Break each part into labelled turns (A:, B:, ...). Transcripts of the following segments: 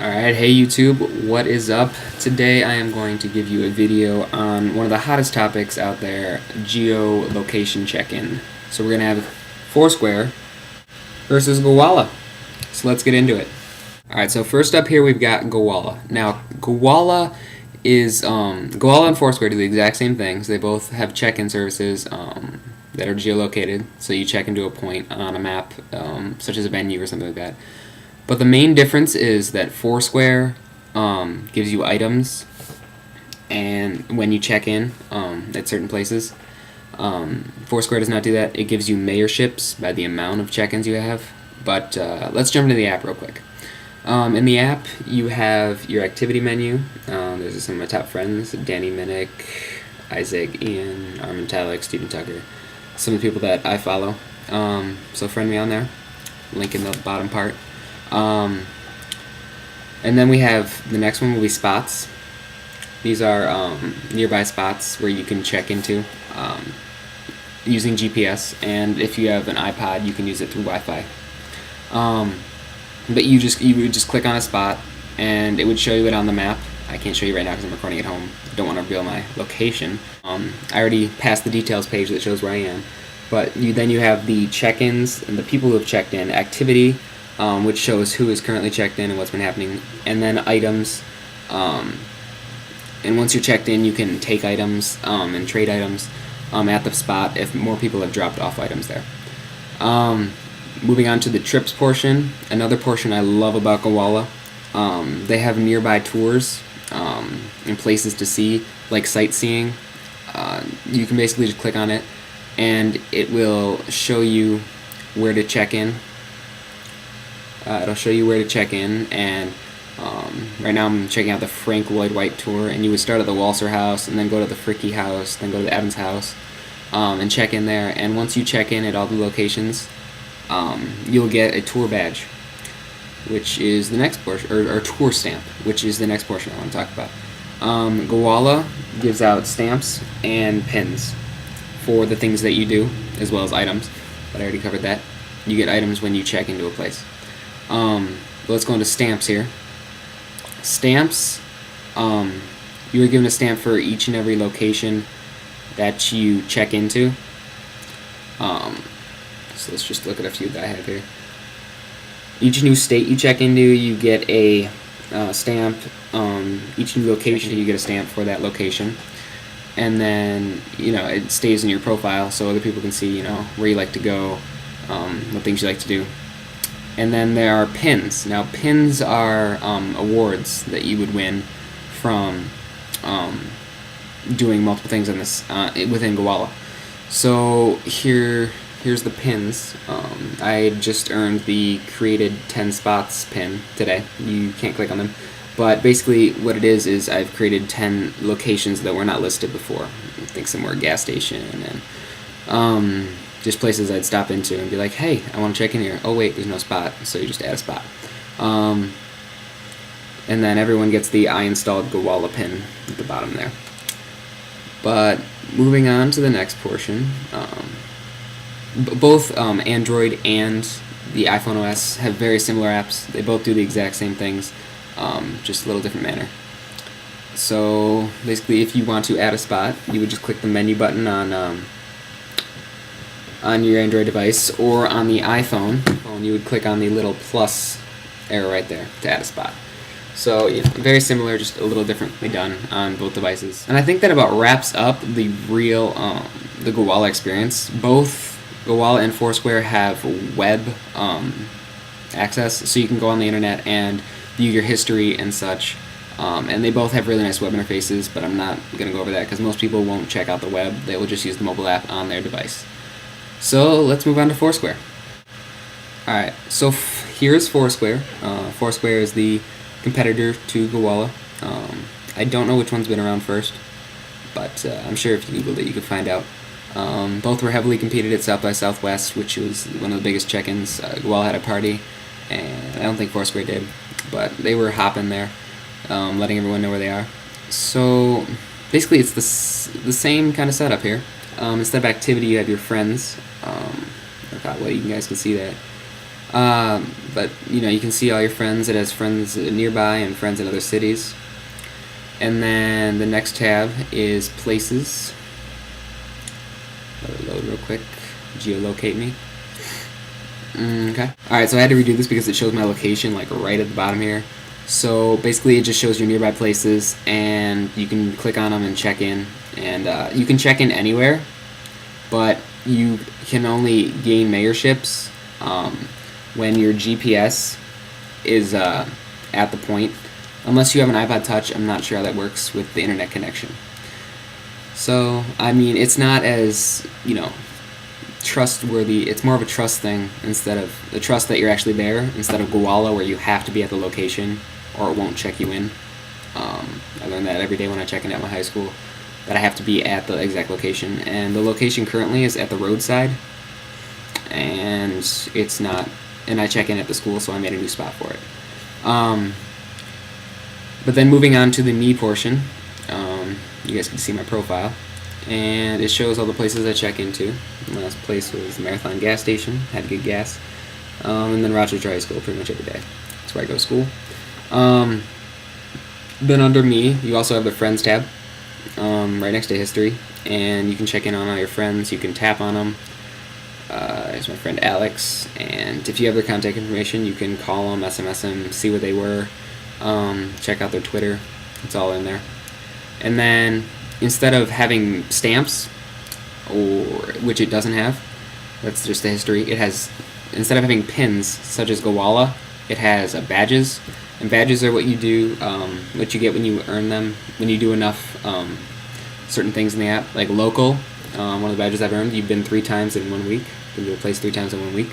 A: Alright, hey YouTube, what is up? Today I am going to give you a video on one of the hottest topics out there, geolocation check-in. So we're going to have FourSquare versus Gowalla. So let's get into it. Alright, so first up here we've got Gowalla. Now, Gowalla and FourSquare do the exact same things. They both have check-in services that are geolocated, so you check into a point on a map, such as a venue or something like that. But the main difference is that FourSquare gives you items, and when you check in at certain places, FourSquare does not do that. It gives you mayorships by the amount of check-ins you have. But let's jump into the app real quick. In the app, you have your activity menu. There's some of my top friends: Danny Minnick, Isaac, Ian, Armin Talik, Stephen Tucker. Some of the people that I follow. So friend me on there. Link in the bottom part. And then we have the next one will be spots. These are nearby spots where you can check into using GPS, and if you have an iPod you can use it through Wi-Fi. But you would just click on a spot and it would show you it on the map. I can't show you right now because I'm recording at home. I don't want to reveal my location. I already passed the details page that shows where I am. But then you have the check-ins and the people who have checked in, activity, which shows who is currently checked in and what's been happening, and then items. And once you're checked in, you can take items and trade items at the spot if more people have dropped off items there. Moving on to the trips portion, another portion I love about Gowalla. They have nearby tours and places to see, like sightseeing. You can basically just click on it, and it will show you where to check in. It'll show you where to check in, and right now I'm checking out the Frank Lloyd Wright tour, and you would start at the Walser house, and then go to the Fricky house, then go to the Evans house, and check in there. And once you check in at all the locations, you'll get a tour badge, which is the next portion, or tour stamp, which is the next portion I want to talk about. Gowalla gives out stamps and pins for the things that you do, as well as items, but I already covered that. You get items when you check into a place. Let's go into stamps here. Stamps, you are given a stamp for each and every location that you check into. So let's just look at a few that I have here. Each new state you check into, you get a stamp. Each new location, you get a stamp for that location. And then, it stays in your profile so other people can see, where you like to go, what things you like to do. And then there are pins. Now, pins are awards that you would win from doing multiple things on this within Gowalla. So here's the pins. I just earned the created 10 spots pin today. You can't click on them. But basically what it is I've created 10 locations that were not listed before. I think somewhere a gas station and just places I'd stop into and be like, hey, I want to check in here. Oh wait, there's no spot, so you just add a spot. And then everyone gets the I installed Gowalla pin at the bottom there. But moving on to the next portion, both Android and the iPhone OS have very similar apps. They both do the exact same things, just a little different manner. So basically, if you want to add a spot, you would just click the menu button on your Android device, or on the iPhone, you would click on the little plus arrow right there to add a spot. So very similar, just a little differently done on both devices. And I think that about wraps up the real the Gowalla experience. Both Gowalla and FourSquare have web access, so you can go on the internet and view your history and such. And they both have really nice web interfaces, but I'm not going to go over that because most people won't check out the web. They will just use the mobile app on their device. So let's move on to FourSquare. Alright, so here's FourSquare. FourSquare is the competitor to Gowalla. I don't know which one's been around first, but I'm sure if you Googled it you could find out. Both were heavily competed at South by Southwest, which was one of the biggest check-ins. Gowalla had a party, and I don't think FourSquare did, but they were hopping there, letting everyone know where they are. So basically it's the same kind of setup here. Instead of activity, you have your friends. I forgot what you guys can see that. but you can see all your friends. It has friends nearby and friends in other cities. And then the next tab is places. Let it load real quick. Geolocate me. Okay. Alright, so I had to redo this because it shows my location like right at the bottom here. So basically it just shows your nearby places, and you can click on them and check in. And you can check in anywhere, but you can only gain mayorships when your GPS is at the point. Unless you have an iPod Touch, I'm not sure how that works with the internet connection. So, I mean, it's not as, trustworthy. It's more of a trust thing instead of the trust that you're actually there, instead of Gowalla where you have to be at the location or it won't check you in. I learned that every day when I check in at my high school, that I have to be at the exact location. And the location currently is at the roadside, and it's not, and I check in at the school, so I made a new spot for it. But then moving on to the me portion, you guys can see my profile, and it shows all the places I check into. The last place was the Marathon gas station, had to get gas, and then Rochester High School pretty much every day. That's where I go to school. Then under me, you also have the Friends tab, right next to History, and you can check in on all your friends. You can tap on them. There's my friend Alex, and if you have their contact information, you can call them, SMS them, see where they were, check out their Twitter. It's all in there. And then instead of having stamps, or which it doesn't have, that's just the history. It has, instead of having pins such as Gowalla, it has badges. And badges are what you do, what you get when you earn them, when you do enough certain things in the app. Like local, one of the badges I've earned, you've been 3 times in 1 week. Been to a place 3 times in 1 week.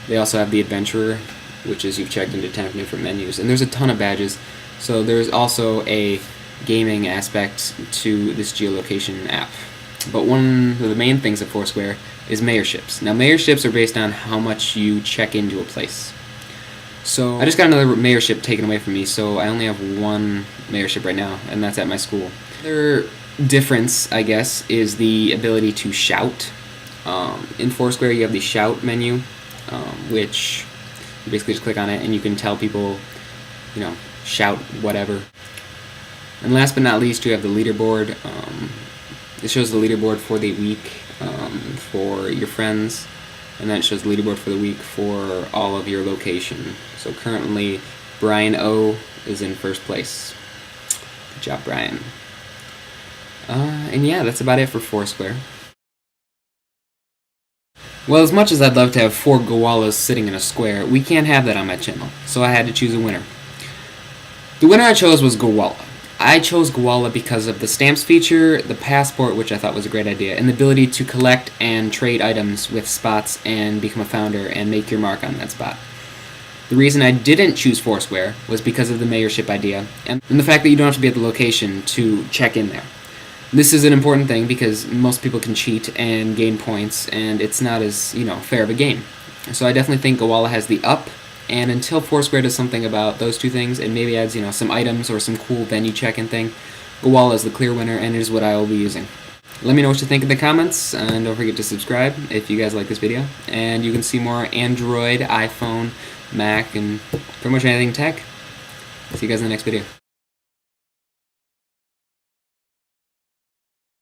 A: They also have the adventurer, which is you've checked into 10 different menus. And there's a ton of badges. So there's also a gaming aspect to this geolocation app. But one of the main things of FourSquare is mayorships. Now mayorships are based on how much you check into a place. So I just got another mayorship taken away from me, so I only have 1 mayorship right now, and that's at my school. Another difference, I guess, is the ability to shout. In FourSquare you have the shout menu, which you basically just click on it and you can tell people, shout whatever. And last but not least, you have the leaderboard. It shows the leaderboard for the week for your friends, and then it shows the leaderboard for the week for all of your location. So currently, Brian O is in first place. Good job, Brian. And yeah, that's about it for FourSquare. Well, as much as I'd love to have 4 Gowallas sitting in a square, we can't have that on my channel, so I had to choose a winner. The winner I chose was Gowalla. I chose Gowalla because of the stamps feature, the passport, which I thought was a great idea, and the ability to collect and trade items with spots and become a founder and make your mark on that spot. The reason I didn't choose FourSquare was because of the mayorship idea and the fact that you don't have to be at the location to check in there. This is an important thing because most people can cheat and gain points, and it's not as, fair of a game. So I definitely think Gowalla has the up. And until FourSquare does something about those 2 things, and maybe adds, some items or some cool venue check-in thing, Gowalla is the clear winner, and it is what I will be using. Let me know what you think in the comments, and don't forget to subscribe if you guys like this video. And you can see more Android, iPhone, Mac, and pretty much anything tech. See you guys in the next video.